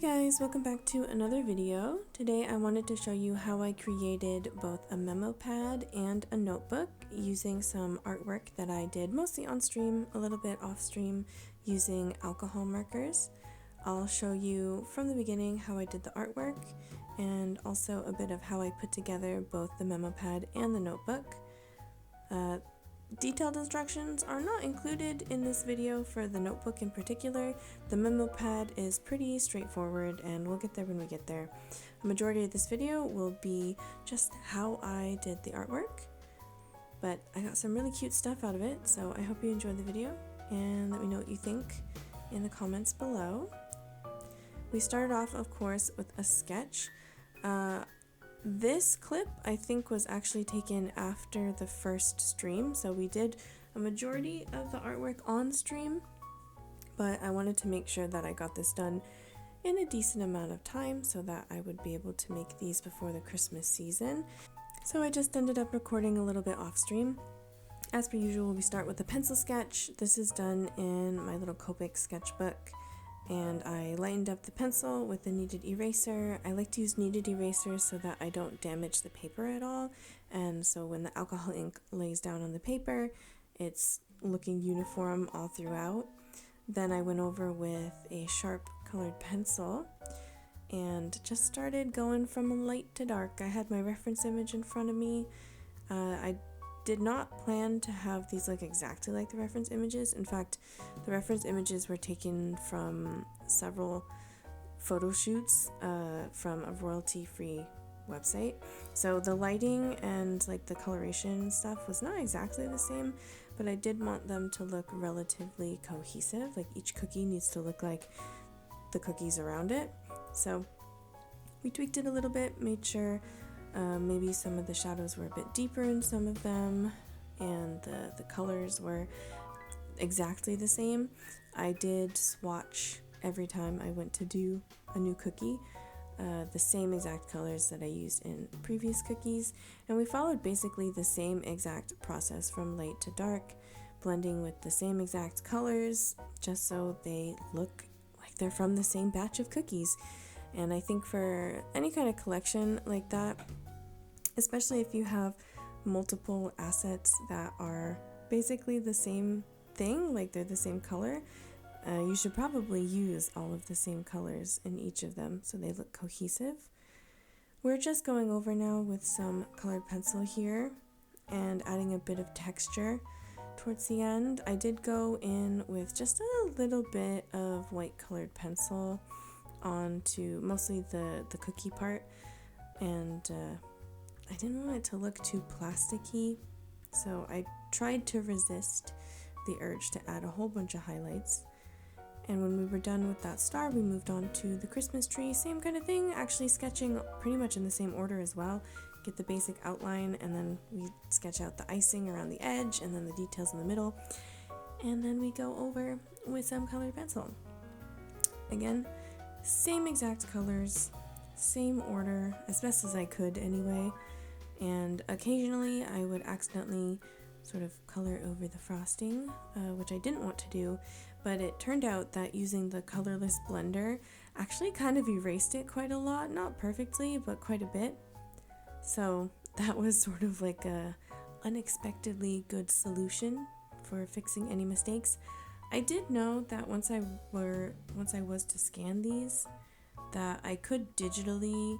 Hi guys, welcome back to another video. Today I wanted to show you how I created both a memo pad and a notebook using some artwork that I did mostly on stream, a little bit off stream, using alcohol markers. I'll show you from the beginning how I did the artwork and also a bit of how I put together both the memo pad and the notebook. Detailed instructions are not included in this video for the notebook in particular. The memo pad is pretty straightforward and we'll get there when we get there. A majority of this video will be just how I did the artwork, but I got some really cute stuff out of it, so I hope you enjoyed the video and let me know what you think in the comments below. We started off, of course, with a sketch. This clip I think was actually taken after the first stream, so we did a majority of the artwork on stream, but I wanted to make sure that I got this done in a decent amount of time so that I would be able to make these before the Christmas season. So I just ended up recording a little bit off stream. As per usual, we start with a pencil sketch. This is done in my little Copic sketchbook. And I lightened up the pencil with a kneaded eraser. I like to use kneaded erasers so that I don't damage the paper at all, and so when the alcohol ink lays down on the paper, it's looking uniform all throughout. Then I went over with a sharp colored pencil and just started going from light to dark. I had my reference image in front of me. I did not plan to have these look exactly like the reference images. In fact, the reference images were taken from several photo shoots from a royalty-free website. So the lighting and like the coloration stuff was not exactly the same, but I did want them to look relatively cohesive. Like each cookie needs to look like the cookies around it. So we tweaked it a little bit, made sure maybe some of the shadows were a bit deeper in some of them, and the colors were exactly the same. I did swatch every time I went to do a new cookie, the same exact colors that I used in previous cookies, and we followed basically the same exact process from light to dark, blending with the same exact colors just so they look like they're from the same batch of cookies. And I think for any kind of collection like that, especially if you have multiple assets that are basically the same thing, like they're the same color, you should probably use all of the same colors in each of them so they look cohesive. We're just going over now with some colored pencil here and adding a bit of texture towards the end. I did go in with just a little bit of white colored pencil onto mostly the cookie part, and I didn't want it to look too plasticky, so I tried to resist the urge to add a whole bunch of highlights. And when we were done with that star, we moved on to the Christmas tree. Same kind of thing, actually sketching pretty much in the same order as well. Get the basic outline, and then we sketch out the icing around the edge and then the details in the middle, and then we go over with some colored pencil. Again, same exact colors, same order, as best as I could anyway, and occasionally I would accidentally sort of color over the frosting, which I didn't want to do, but it turned out that using the colorless blender actually kind of erased it quite a lot, not perfectly, but quite a bit. So that was sort of like a unexpectedly good solution for fixing any mistakes. I did know that once I was to scan these, that I could digitally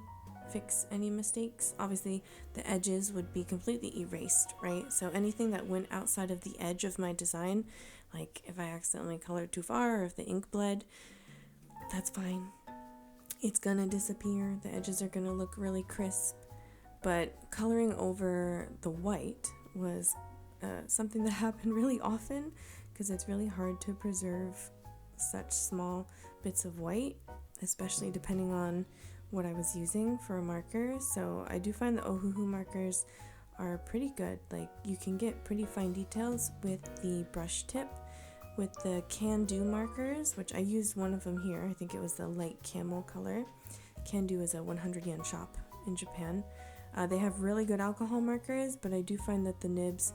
fix any mistakes. Obviously, the edges would be completely erased, right? So anything that went outside of the edge of my design, like if I accidentally colored too far or if the ink bled, that's fine. It's gonna disappear. The edges are gonna look really crisp. But coloring over the white was something that happened really often, because it's really hard to preserve such small bits of white, especially depending on what I was using for a marker. So I do find the Ohuhu markers are pretty good. Like, you can get pretty fine details with the brush tip. With the Can Do markers, which I used one of them here, I think it was the light camel color. Can Do is a 100 yen shop in Japan. They have really good alcohol markers, but I do find that the nibs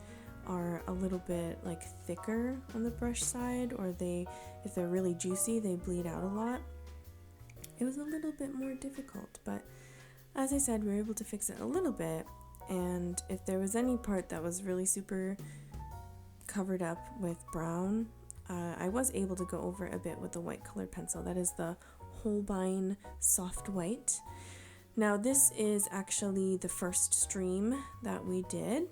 are a little bit like thicker on the brush side, or if they're really juicy, they bleed out a lot. it was a little bit more difficult, but as I said, we were able to fix it a little bit. And if there was any part that was really super covered up with brown, I was able to go over a bit with the white colored pencil. That is the Holbein Soft White. Now this is actually the first stream that we did.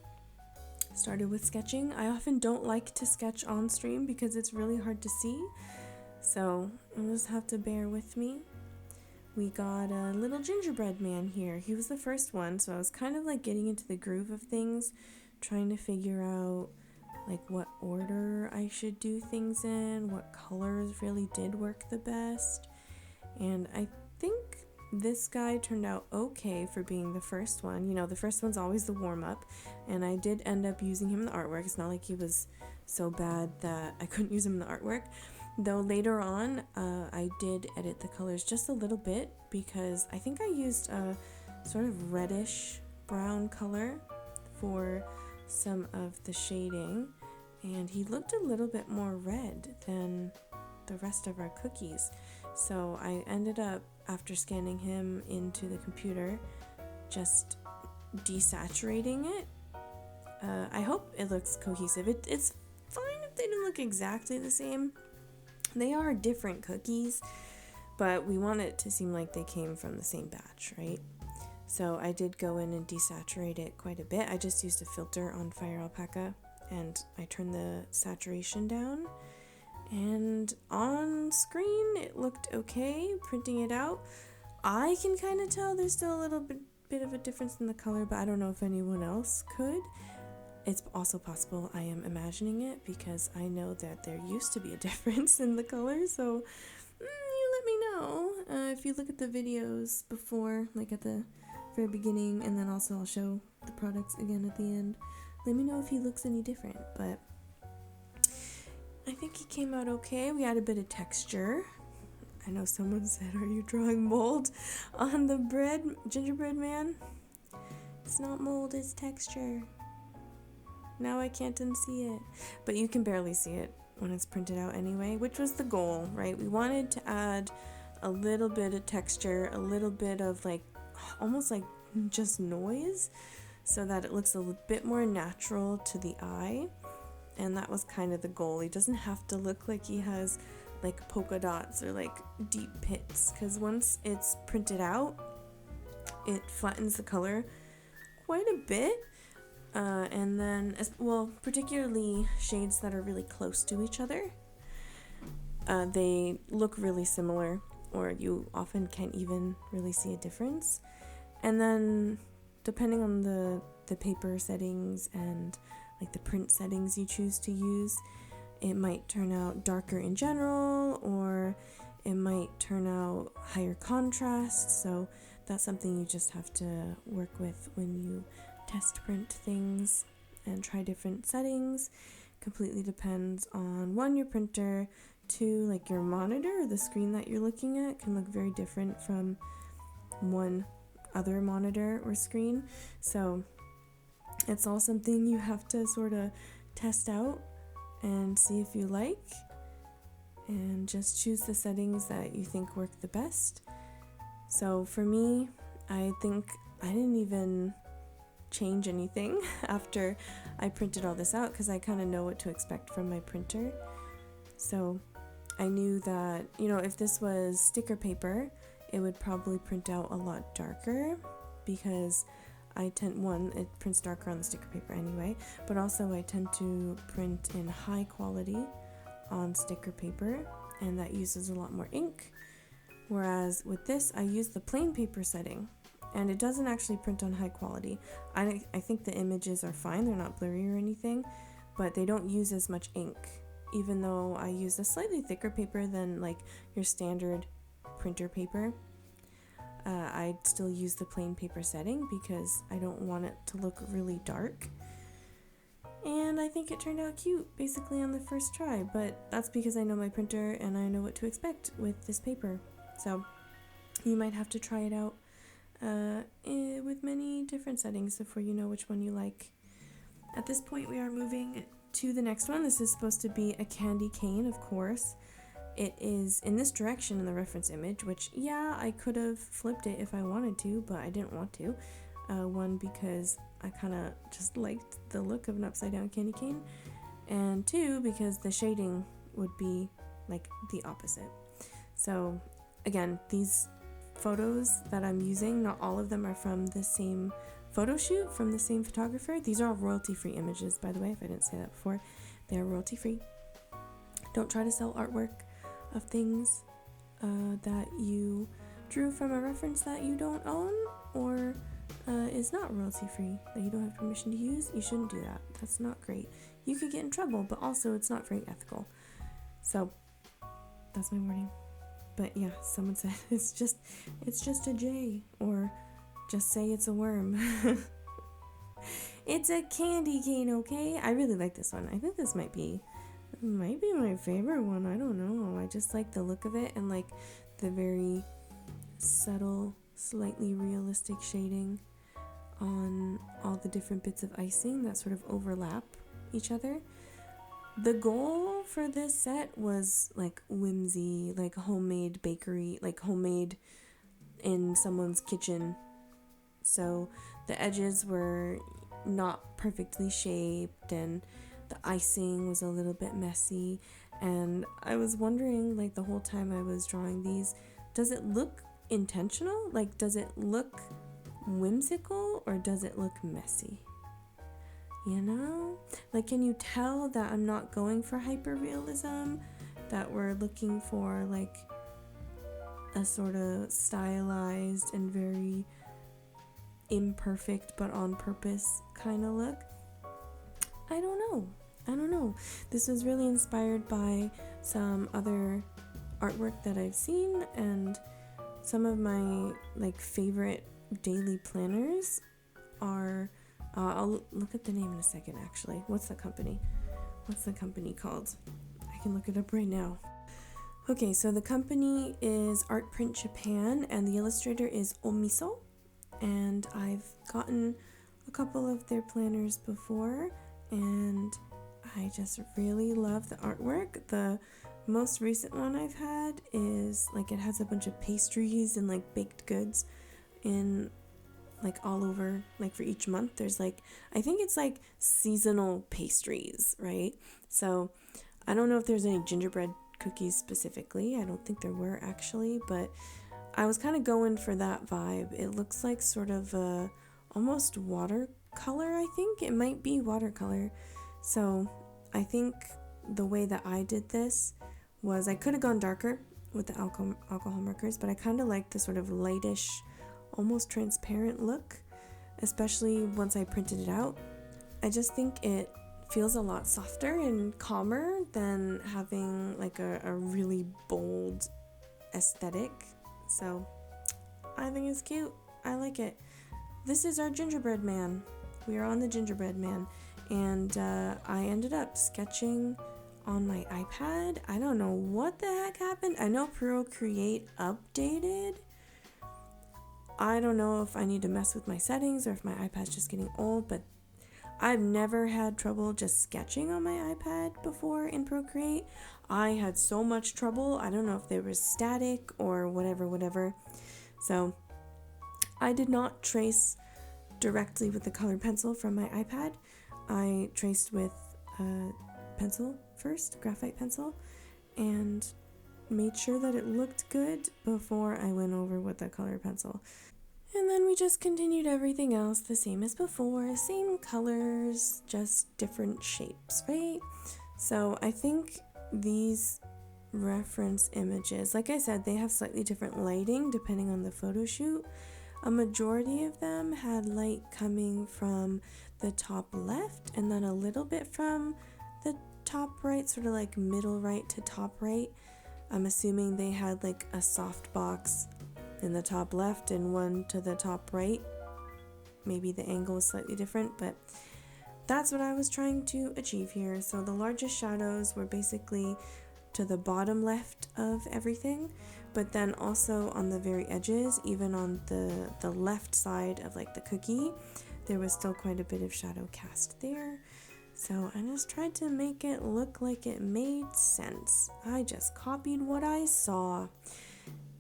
Started with sketching. I often don't like to sketch on stream because it's really hard to see, so you'll just have to bear with me. We got a little gingerbread man here. He was the first one, so I was kind of like getting into the groove of things, trying to figure out like what order I should do things in, what colors really did work the best. And I think this guy turned out okay for being the first one. You know, the first one's always the warm-up, and I did end up using him in the artwork. It's not like he was so bad that I couldn't use him in the artwork. Though later on, I did edit the colors just a little bit because I think I used a sort of reddish brown color for some of the shading, and he looked a little bit more red than the rest of our cookies. So I ended up, after scanning him into the computer, just desaturating it. I hope it looks cohesive. It's fine if they don't look exactly the same. They are different cookies, but we want it to seem like they came from the same batch, right? So I did go in and desaturate it quite a bit. I just used a filter on Fire Alpaca, and I turned the saturation down. And on screen, it looked okay, printing it out. I can kind of tell there's still a little bit of a difference in the color, but I don't know if anyone else could. It's also possible I am imagining it because I know that there used to be a difference in the color, so you let me know. If you look at the videos before, like at the very beginning, and then also I'll show the products again at the end, let me know if he looks any different, but I think he came out okay. We had a bit of texture. I know someone said, are you drawing mold on the gingerbread man? It's not mold, it's texture. Now I can't unsee it. But you can barely see it when it's printed out anyway, which was the goal, right? We wanted to add a little bit of texture, a little bit of like, almost like just noise, so that it looks a bit more natural to the eye. And that was kind of the goal. He doesn't have to look like he has like polka dots or like deep pits, because once it's printed out, it flattens the color quite a bit. And then, particularly shades that are really close to each other, they look really similar, or you often can't even really see a difference. And then, depending on the paper settings and like the print settings you choose to use, it might turn out darker in general, or it might turn out higher contrast. So that's something you just have to work with when you test print things and try different settings. Completely depends on, one, your printer, two, like your monitor or the screen that you're looking at can look very different from one other monitor or screen. So it's all something you have to sort of test out and see if you like, and just choose the settings that you think work the best. So for me, I think I didn't even change anything after I printed all this out, because I kind of know what to expect from my printer. So I knew that, you know, if this was sticker paper, it would probably print out a lot darker, because it prints darker on the sticker paper anyway, but also I tend to print in high quality on sticker paper, and that uses a lot more ink. Whereas with this, I use the plain paper setting, and it doesn't actually print on high quality. I think the images are fine, they're not blurry or anything, but they don't use as much ink, even though I use a slightly thicker paper than like your standard printer paper. I'd still use the plain paper setting because I don't want it to look really dark. And I think it turned out cute basically on the first try, but that's because I know my printer and I know what to expect with this paper. So you might have to try it out with many different settings before you know which one you like. At this point, we are moving to the next one. This is supposed to be a candy cane, of course. it is in this direction in the reference image, which, yeah, I could have flipped it if I wanted to, but I didn't want to. One, because I kind of just liked the look of an upside down candy cane, and two, because the shading would be like the opposite. So again, these photos that I'm using, not all of them are from the same photo shoot from the same photographer. These are all royalty-free images, by the way, if I didn't say that before. They are royalty-free. Don't try to sell artwork of things that you drew from a reference that you don't own or is not royalty-free, that you don't have permission to use. You shouldn't do that. That's not great. You could get in trouble, but also it's not very ethical. So that's my warning. But yeah, someone said it's just a J, or just say it's a worm. It's a candy cane, okay? I really like this one. I think this might be my favorite one. I don't know. I just like the look of it and like the very subtle, slightly realistic shading on all the different bits of icing that sort of overlap each other. The goal for this set was like whimsy, like homemade bakery, like homemade in someone's kitchen. So the edges were not perfectly shaped and the icing was a little bit messy, and I was wondering, like, the whole time I was drawing these, does it look intentional? Like, does it look whimsical or does it look messy? You know? Like, can you tell that I'm not going for hyperrealism? That we're looking for, like, a sort of stylized and very imperfect but on purpose kind of look? I don't know. This was really inspired by some other artwork that I've seen, and some of my like favorite daily planners are I'll look at the name in a second actually. What's the company called? I can look it up right now. Okay, so the company is Art Print Japan and the illustrator is Omiso, and I've gotten a couple of their planners before and I just really love the artwork. The most recent one I've had is like it has a bunch of pastries and like baked goods in like all over, like for each month there's like, I think it's like seasonal pastries, right? So I don't know if there's any gingerbread cookies specifically. I don't think there were actually, but I was kind of going for that vibe. It looks like sort of almost watercolor. I think it might be watercolor. So I think the way that I did this was I could have gone darker with the alcohol markers, but I kind of like the sort of lightish, almost transparent look, especially once I printed it out. I just think it feels a lot softer and calmer than having like a really bold aesthetic. So I think it's cute. I like it. This is our gingerbread man. We are on the gingerbread man, and I ended up sketching on my iPad. I don't know what the heck happened. I know Procreate updated. I don't know if I need to mess with my settings or if my iPad's just getting old, but I've never had trouble just sketching on my iPad before in Procreate. I had so much trouble. I don't know if there was static or whatever. So I did not trace directly with the colored pencil from my iPad. I traced with pencil first, graphite pencil, and made sure that it looked good before I went over with the colored pencil. And then we just continued everything else the same as before, same colors, just different shapes, right? So I think these reference images, like I said, they have slightly different lighting depending on the photo shoot. A majority of them had light coming from the top left and then a little bit from the top right, sort of like middle right to top right. I'm assuming they had like a soft box in the top left and one to the top right. Maybe the angle was slightly different, but that's what I was trying to achieve here. So the largest shadows were basically to the bottom left of everything, but then also on the very edges, even on the left side of like the cookie, there was still quite a bit of shadow cast there. So I just tried to make it look like it made sense. I just copied what I saw.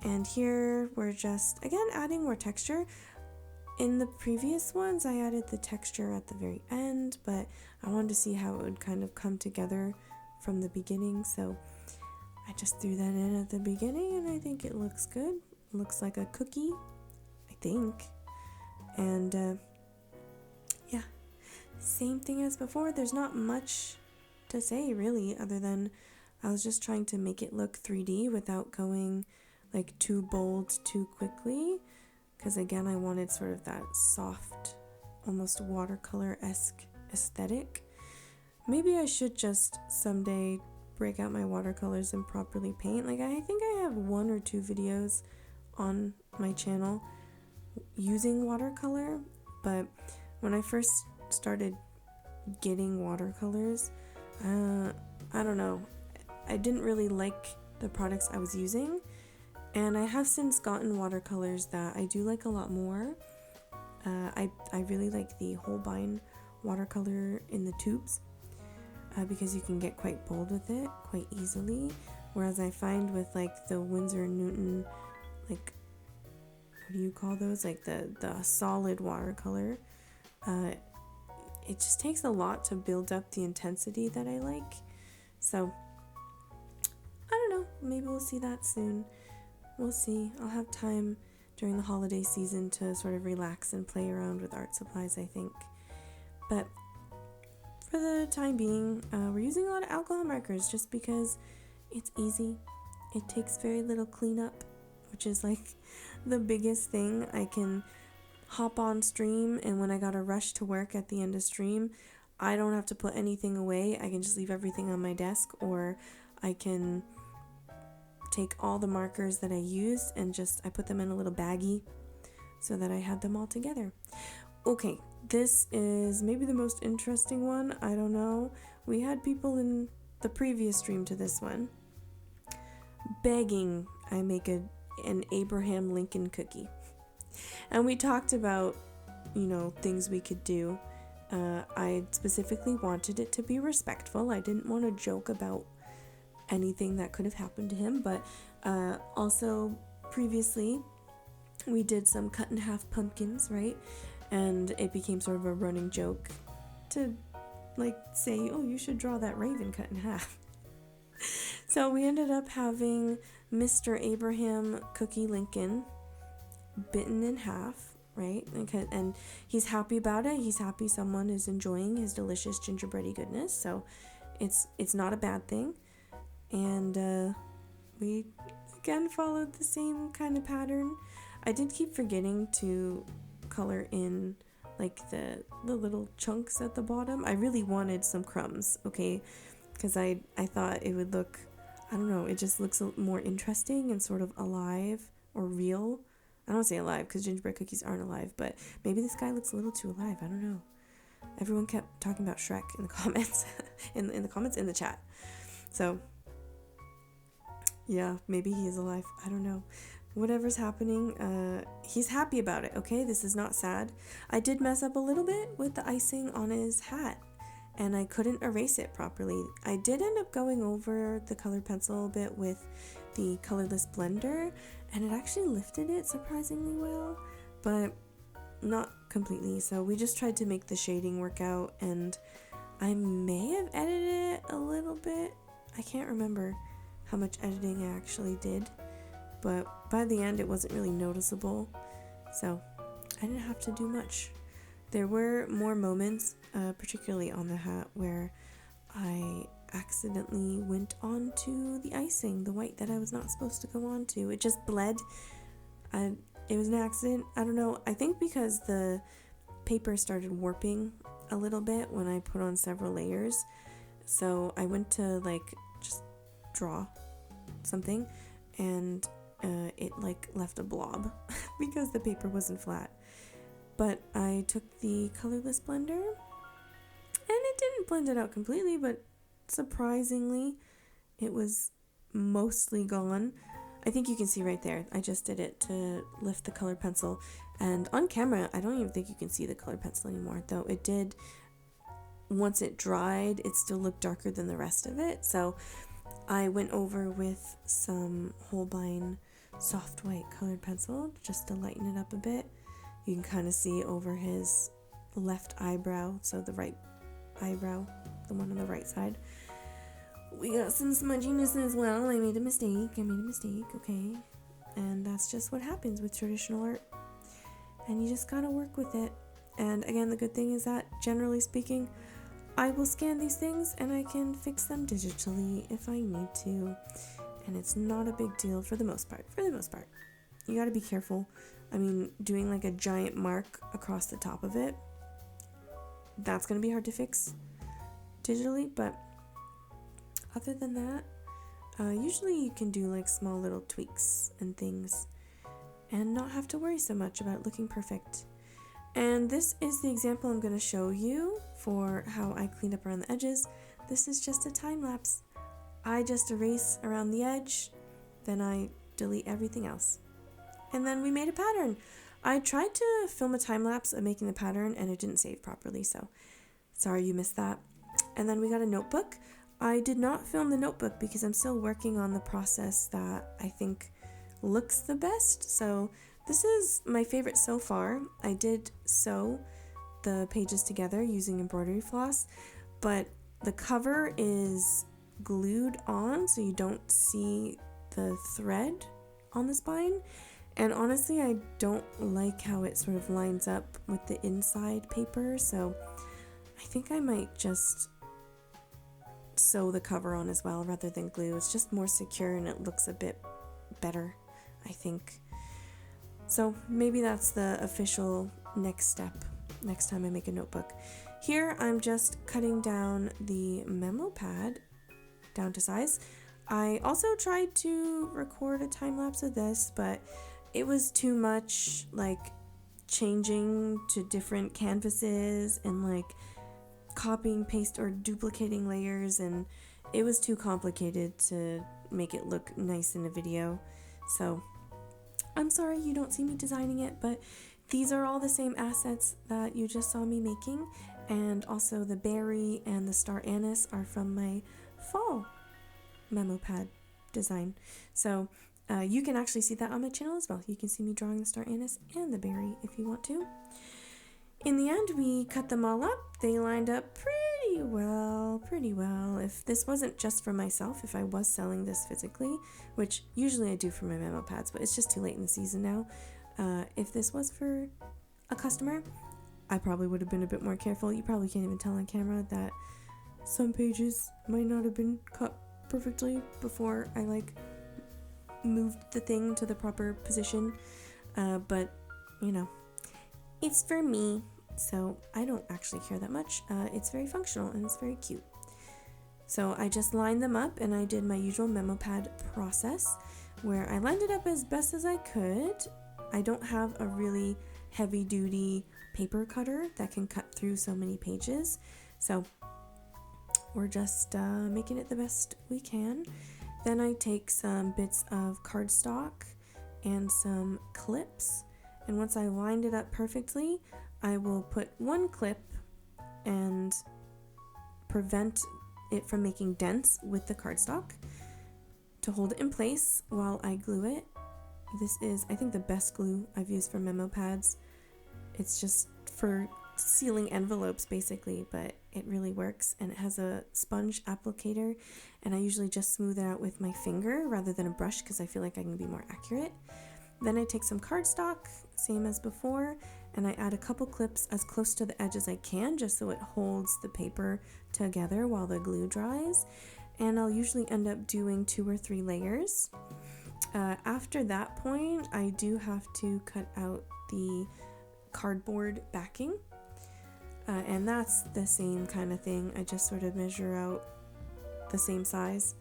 And here we're just, again, adding more texture. In the previous ones, I added the texture at the very end, but I wanted to see how it would kind of come together from the beginning. So I just threw that in at the beginning, and I think it looks good. It looks like a cookie, I think. And yeah, same thing as before. There's not much to say really, other than I was just trying to make it look 3D without going like too bold too quickly, because again, I wanted sort of that soft, almost watercolor-esque aesthetic. Maybe I should just someday break out my watercolors and properly paint. Like, I think I have 1 or 2 videos on my channel using watercolor, but when I first started getting watercolors, I don't know, I didn't really like the products I was using, and I have since gotten watercolors that I do like a lot more. I really like the Holbein watercolor in the tubes, because you can get quite bold with it quite easily, whereas I find with like the Winsor & Newton, like, what do you call those, like the solid watercolor, it just takes a lot to build up the intensity that I like. So I don't know, maybe we'll see that soon. We'll see. I'll have time during the holiday season to sort of relax and play around with art supplies, I think. But for the time being, we're using a lot of alcohol markers just because it's easy. It takes very little cleanup, which is like the biggest thing. I can hop on stream, and when I gotta rush to work at the end of stream, I don't have to put anything away. I can just leave everything on my desk, or I can take all the markers that I used and I put them in a little baggie so that I had them all together. Okay, this is maybe the most interesting one. I don't know. We had people in the previous stream to this one begging I make an Abraham Lincoln cookie. And we talked about, things we could do. I specifically wanted it to be respectful. I didn't want to joke about anything that could have happened to him, but also previously we did some cut in half pumpkins, right? And it became sort of a running joke to like say, oh, you should draw that raven cut in half. So we ended up having Mr. Abraham Cookie Lincoln bitten in half, right? And he's happy about it. He's happy someone is enjoying his delicious gingerbready goodness, so it's not a bad thing. And we again followed the same kind of pattern. I did keep forgetting to color in like the little chunks at the bottom. I really wanted some crumbs, okay? Because I thought it would look, I don't know, it just looks more interesting and sort of alive or real. I don't say alive because gingerbread cookies aren't alive, but maybe this guy looks a little too alive. I don't know. Everyone kept talking about Shrek in the comments, in the chat. So yeah, maybe he is alive. I don't know. Whatever's happening, he's happy about it, okay? This is not sad. I did mess up a little bit with the icing on his hat, and I couldn't erase it properly. I did end up going over the colored pencil a bit with the colorless blender, and it actually lifted it surprisingly well, but not completely. So we just tried to make the shading work out, and I may have edited it a little bit. I can't remember how much editing I actually did, but by the end it wasn't really noticeable, so I didn't have to do much. There were more moments, particularly on the hat, where I accidentally went onto the icing, the white that I was not supposed to go onto. It just bled. It was an accident. I don't know. I think because the paper started warping a little bit when I put on several layers. So I went to like just draw something, and it like left a blob because the paper wasn't flat. But I took the colorless blender, and it didn't blend it out completely, but surprisingly it was mostly gone. I think you can see right there, I just did it to lift the colored pencil, and on camera I don't even think you can see the colored pencil anymore, though it did once it dried, it still looked darker than the rest of it. So I went over with some Holbein soft white colored pencil just to lighten it up a bit. You can kind of see over his left eyebrow, so the right eyebrow, the one on the right side. We got some smudginess as well. I made a mistake, okay? And that's just what happens with traditional art. And you just gotta work with it. And again, the good thing is that, generally speaking, I will scan these things and I can fix them digitally if I need to. And it's not a big deal for the most part. You gotta be careful. I mean, doing like a giant mark across the top of it, that's gonna be hard to fix digitally, but other than that, usually you can do like small little tweaks and things and not have to worry so much about it looking perfect. And this is the example I'm going to show you for how I cleaned up around the edges. This is just a time lapse. I just erase around the edge, then I delete everything else. And then we made a pattern. I tried to film a time lapse of making the pattern and it didn't save properly, so sorry you missed that. And then we got a notebook. I did not film the notebook because I'm still working on the process that I think looks the best. So this is my favorite so far. I did sew the pages together using embroidery floss, but the cover is glued on so you don't see the thread on the spine. And honestly, I don't like how it sort of lines up with the inside paper, so I think I might just sew the cover on as well rather than glue. It's just more secure and it looks a bit better, I think. So maybe that's the official next step next time I make a notebook. Here I'm just cutting down the Memopad down to size. I also tried to record a time lapse of this, but it was too much like changing to different canvases and like copying, paste, or duplicating layers, and it was too complicated to make it look nice in a video. So I'm sorry you don't see me designing it, but these are all the same assets that you just saw me making, and also the berry and the star anise are from my fall Memopad design. So you can actually see that on my channel as well. You can see me drawing the star anise and the berry if you want to. In the end, we cut them all up. They lined up pretty well. If this wasn't just for myself, if I was selling this physically, which usually I do for my Memopads, but it's just too late in the season now. If this was for a customer, I probably would have been a bit more careful. You probably can't even tell on camera that some pages might not have been cut perfectly before I like moved the thing to the proper position. But you know, it's for me, so I don't actually care that much. It's very functional and it's very cute. So I just lined them up and I did my usual Memopad process where I lined it up as best as I could. I don't have a really heavy duty paper cutter that can cut through so many pages, so we're just making it the best we can. Then I take some bits of cardstock and some clips, and once I lined it up perfectly, I will put one clip and prevent it from making dents with the cardstock to hold it in place while I glue it. This is, I think, the best glue I've used for Memopads. It's just for sealing envelopes basically, but it really works, and it has a sponge applicator, and I usually just smooth it out with my finger rather than a brush because I feel like I can be more accurate. Then I take some cardstock, same as before, and I add a couple clips as close to the edge as I can just so it holds the paper together while the glue dries, and I'll usually end up doing 2 or 3 layers. After that point, I do have to cut out the cardboard backing, and that's the same kind of thing. I just sort of measure out the same size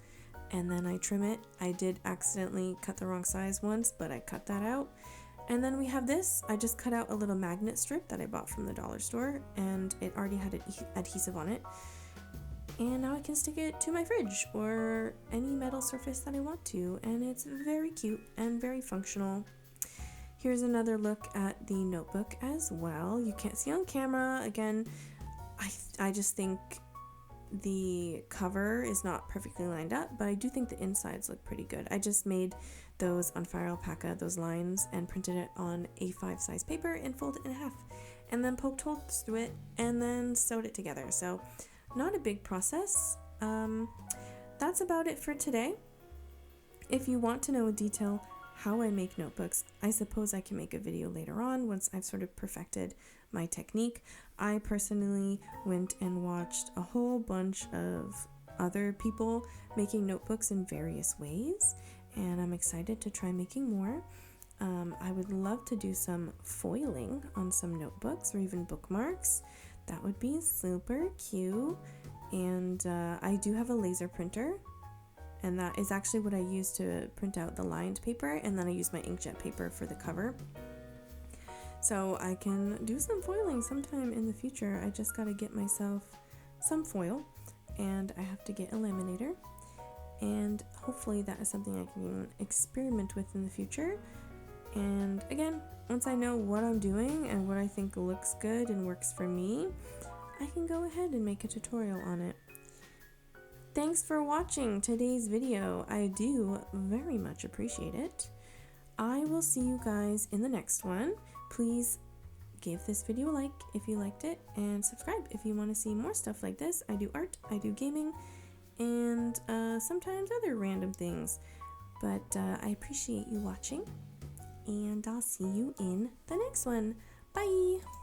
and then I trim it. I did accidentally cut the wrong size once, but I cut that out. And then we have this. I just cut out a little magnet strip that I bought from the dollar store, and it already had adhesive on it. And now I can stick it to my fridge or any metal surface that I want to, and it's very cute and very functional. Here's another look at the notebook as well. You can't see on camera. Again, I just think the cover is not perfectly lined up, but I do think the insides look pretty good. I just made those on fire alpaca, those lines, and printed it on A5 size paper and folded it in half, and then poked holes through it and then sewed it together. So not a big process. That's about it for today. If you want to know in detail how I make notebooks, I suppose I can make a video later on once I've sort of perfected my technique. I personally went and watched a whole bunch of other people making notebooks in various ways, and I'm excited to try making more. I would love to do some foiling on some notebooks or even bookmarks. That would be super cute. And I do have a laser printer, and that is actually what I use to print out the lined paper, and then I use my inkjet paper for the cover. So I can do some foiling sometime in the future. I just gotta get myself some foil, and I have to get a laminator, and hopefully that is something I can experiment with in the future. And again, once I know what I'm doing and what I think looks good and works for me, I can go ahead and make a tutorial on it. Thanks for watching today's video. I do very much appreciate it. I will see you guys in the next one. Please give this video a like if you liked it, and subscribe if you want to see more stuff like this. I do art, I do gaming, and sometimes other random things. But I appreciate you watching, and I'll see you in the next one. Bye!